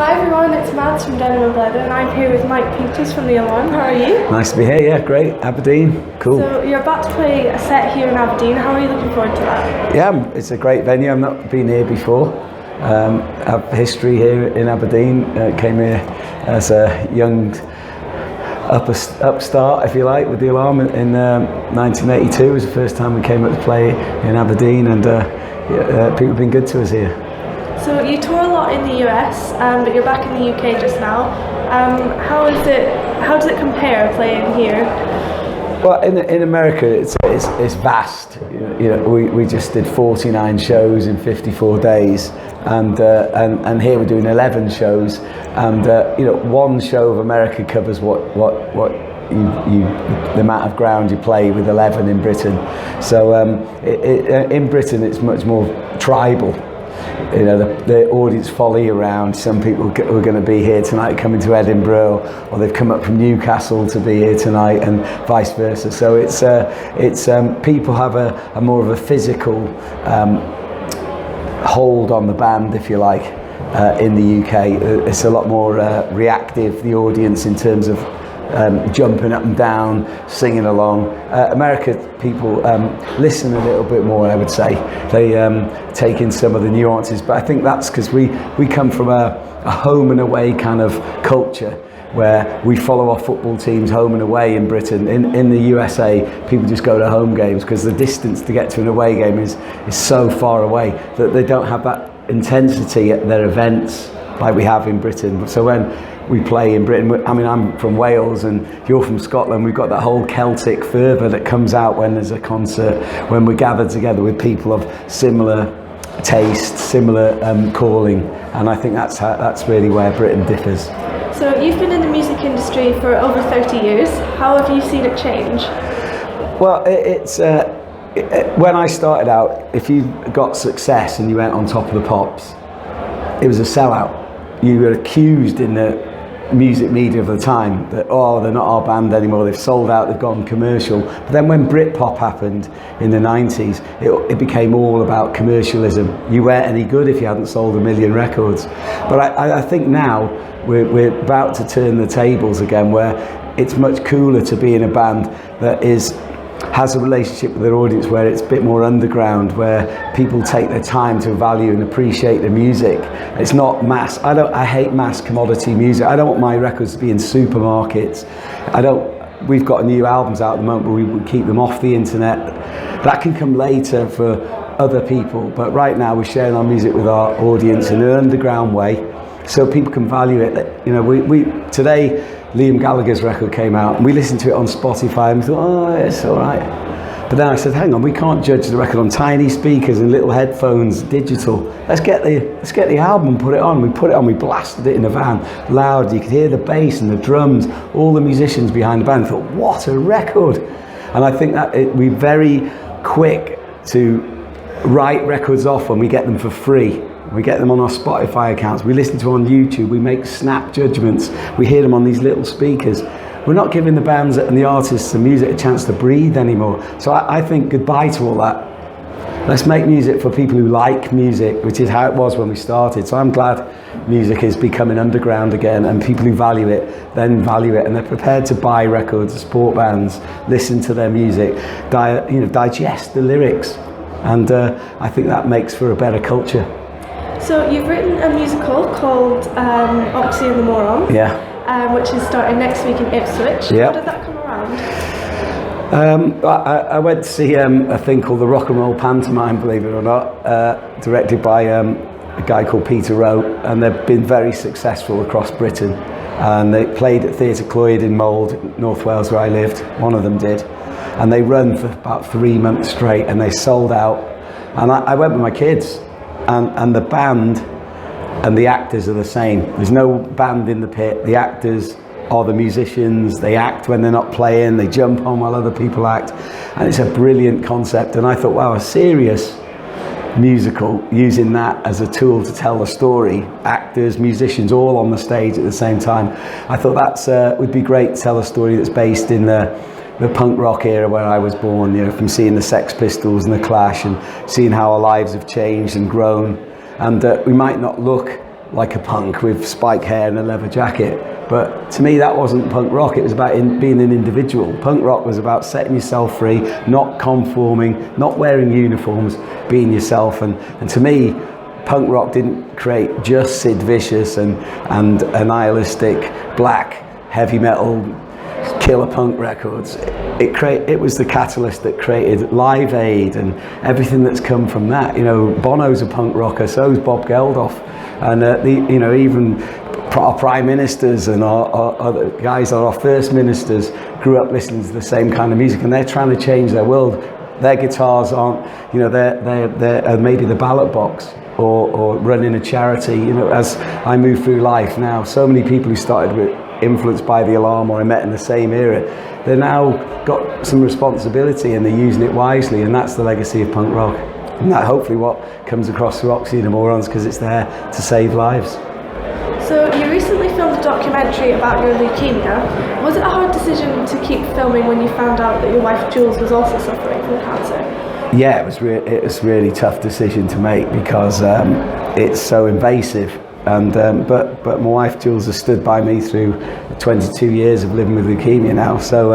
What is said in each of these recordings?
Hi everyone, it's Mads from Denim and Leather and I'm here with Mike Peaches from the Alarm. How are you? Nice to be here, yeah, great. Aberdeen, cool. So you're about to play a set here in Aberdeen. How are you looking forward to that? Yeah, it's a great venue. I've not been here before. I have history here in Aberdeen. Came here as a young upstart, if you like, with the Alarm in 1982. It was the first time we came up to play in Aberdeen, and people have been good to us here. So you tour a lot in the US, but you're back in the UK just now. How does it compare playing here? Well, in America, it's vast. We just did 49 shows in 54 days, and here we're doing 11 shows, and one show of America covers what the amount of ground you play with 11 in Britain. So in Britain, it's much more tribal. The audience follow you around. Some people who are going to be here tonight coming to Edinburgh, or they've come up from Newcastle to be here tonight, and vice versa. So it's people have a more of a physical hold on the band, if you like. In the UK, it's a lot more reactive, the audience, in terms of jumping up and down, singing along. America people listen a little bit more, I would say. They take in some of the nuances, but I think that's because we come from a home and away kind of culture, where we follow our football teams home and away in Britain. In the USA, people just go to home games because the distance to get to an away game is so far away that they don't have that intensity at their events like we have in Britain. So when we play in Britain, I mean, I'm from Wales and you're from Scotland, we've got that whole Celtic fervour that comes out when there's a concert, when we're gathered together with people of similar taste, similar calling, and I think that's really where Britain differs. So you've been in the music industry for over 30 years. How have you seen it change? Well, when I started out, if you got success and you went on Top of the Pops, it was a sellout. You were accused in the music media of the time that, oh, they're not our band anymore, they've sold out, they've gone commercial. But then when Britpop happened in the 90s, it became all about commercialism. You weren't any good if you hadn't sold 1 million records. But I think now we're about to turn the tables again, where it's much cooler to be in a band that has a relationship with their audience, where it's a bit more underground, where people take their time to value and appreciate the music. It's not mass. I hate mass commodity music. I don't want my records to be in supermarkets. We've got new albums out at the moment, but we would keep them off the internet. That can come later for other people, but right now we're sharing our music with our audience in an underground way, so people can value it. Today, Liam Gallagher's record came out, and we listened to it on Spotify, and we thought, oh, it's all right. But then I said, hang on, we can't judge the record on tiny speakers and little headphones, digital. Let's get the album and put it on. We put it on, we blasted it in the van, loud. You could hear the bass and the drums, all the musicians behind the band. I thought, what a record. And I think that we're very quick to write records off when we get them for free. We get them on our Spotify accounts, we listen to them on YouTube, we make snap judgments, we hear them on these little speakers. We're not giving the bands and the artists and music a chance to breathe anymore. So I think goodbye to all that. Let's make music for people who like music, which is how it was when we started. So I'm glad music is becoming underground again, and people who value it then value it, and they're prepared to buy records, support bands, listen to their music, digest the lyrics. And I think that makes for a better culture. So you've written a musical called Oxy and the Moron, which is starting next week in Ipswich. Yeah. How did that come around? I went to see a thing called the Rock and Roll Pantomime, believe it or not, directed by a guy called Peter Rowe, and they've been very successful across Britain. And they played at Theatre Clwyd in Mold, North Wales, where I lived. One of them did. And they run for about 3 months straight, and they sold out. And I went with my kids. And the band and the actors are the same. There's no band in the pit. The actors are the musicians. They act when they're not playing. They jump on while other people act. And it's a brilliant concept. And I thought, wow, a serious musical using that as a tool to tell a story. Actors, musicians, all on the stage at the same time. I thought that would be great to tell a story that's based in the punk rock era where I was born, from seeing the Sex Pistols and the Clash, and seeing how our lives have changed and grown. And we might not look like a punk with spike hair and a leather jacket. But to me, that wasn't punk rock. It was about being an individual. Punk rock was about setting yourself free, not conforming, not wearing uniforms, being yourself. And to me, punk rock didn't create just Sid Vicious and a nihilistic black heavy metal killer punk records. It was the catalyst that created Live Aid and everything that's come from that. You know, Bono's a punk rocker, so is Bob Geldof, and even our prime ministers and our guys, our first ministers, grew up listening to the same kind of music, and they're trying to change their world. Their guitars aren't, they're maybe the ballot box or running a charity. You know, as I move through life now, so many people who started with influenced by the Alarm or I met in the same era, they've now got some responsibility and they're using it wisely, and that's the legacy of punk rock. And that hopefully what comes across through Oxy and the Morons, because it's there to save lives. So you recently filmed a documentary about your leukemia. Was it a hard decision to keep filming when you found out that your wife Jules was also suffering from cancer? Yeah, it was a really tough decision to make because it's so invasive. And but my wife Jules has stood by me through 22 years of living with leukemia now. So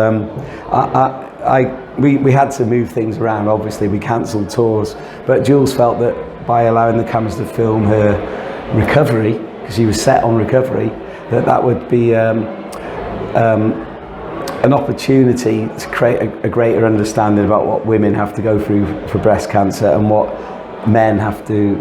we had to move things around. Obviously, we cancelled tours, but Jules felt that by allowing the cameras to film her recovery, because she was set on recovery, that would be an opportunity to create a greater understanding about what women have to go through for breast cancer and what men have to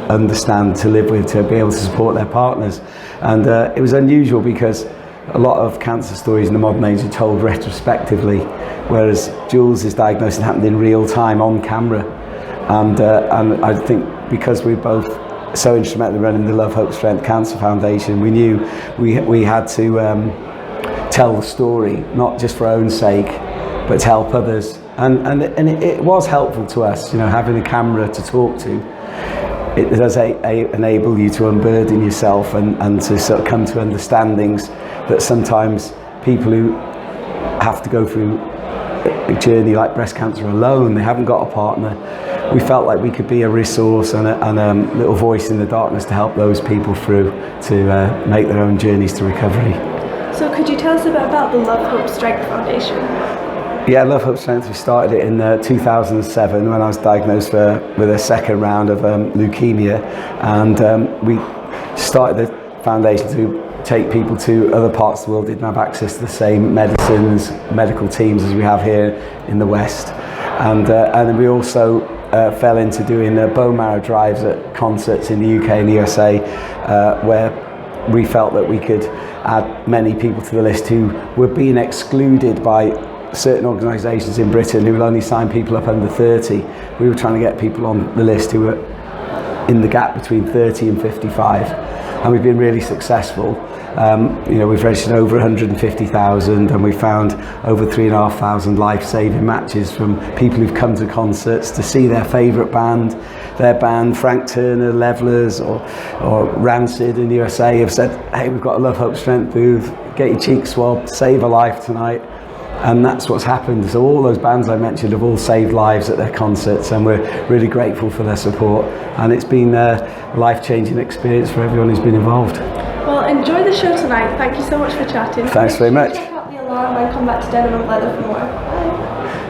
understand to live with, to be able to support their partners. And it was unusual because a lot of cancer stories in the modern age are told retrospectively, whereas Jules' diagnosis happened in real time on camera. And I think because we're both so instrumental in running the Love, Hope, Strength Cancer Foundation, we knew we had to tell the story, not just for our own sake, but to help others. And it was helpful to us, having a camera to talk to. It does enable you to unburden yourself and to sort of come to understandings that sometimes people who have to go through a journey like breast cancer alone, they haven't got a partner. We felt like we could be a resource and a little voice in the darkness to help those people through to make their own journeys to recovery. So could you tell us a bit about the Love, Hope, Strength Foundation? Yeah, Love, Hope, Strength, we started it in 2007 when I was diagnosed with a second round of leukemia, and we started the foundation to take people to other parts of the world who didn't have access to the same medicines, medical teams as we have here in the West. And then we also fell into doing bone marrow drives at concerts in the UK and the USA, where we felt that we could add many people to the list who were being excluded by certain organisations in Britain who will only sign people up under 30. We were trying to get people on the list who were in the gap between 30 and 55, and we've been really successful. We've registered over 150,000, and we found over 3,500 life-saving matches from people who've come to concerts to see their favourite band. Their band, Frank Turner, Levellers or Rancid in the USA, have said, hey, we've got a Love, Hope, Strength booth, get your cheeks swabbed, save a life tonight. And that's what's happened. So all those bands I mentioned have all saved lives at their concerts, and we're really grateful for their support. And it's been a life-changing experience for everyone who's been involved. Well, enjoy the show tonight. Thank you so much for chatting. Thanks very much. Check out the Alarm and come back to Denim and Leather for more.